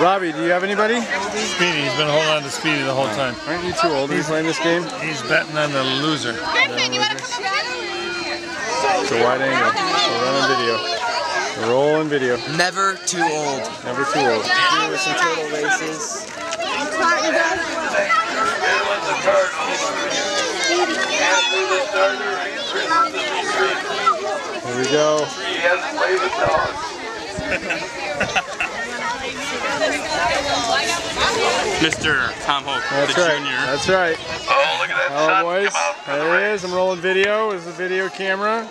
Robbie, do you have anybody? Speedy, he's been holding on to Speedy the whole time. Aren't you too old to be playing this game? He's betting on the loser. It's a wide angle. We're running video. We're rolling video. Never too old. Never too old. Here with some turtle races. Here we go. Mr. Tom Hoke, That's the right. junior. That's right. Oh, look at that Hello, sun boys. come out from the There it race. is. I'm rolling video. This is the video camera.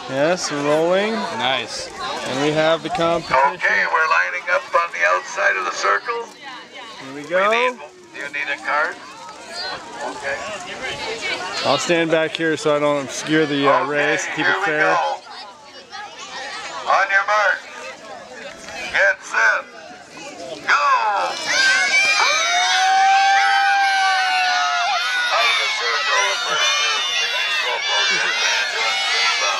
Yes, we're rolling. Nice. And we have the competition. Okay, we're lining up on the outside of the circle. Here we go. Do you need a card? Okay. I'll stand back here so I don't obscure the race. Keep here it we fair. go. On your mark. Get set. Go! Out of the circle, the first two. Go, go, go, go, go.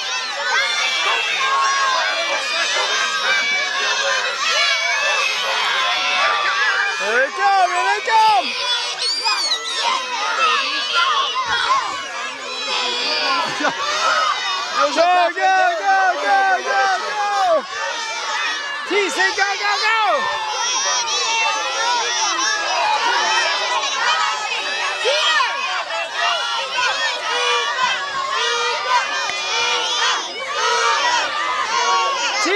Go be over your last one. Go be standing still there. Here they come! Here they come! Go, go, go, go, go, go! T, say go, go, go! T!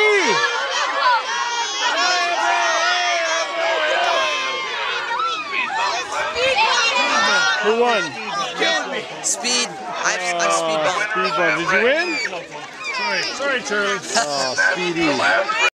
Who won? Speed. I'm speed bump. Speed bump. Did you win? Sorry, Charlie. Oh, Speedy.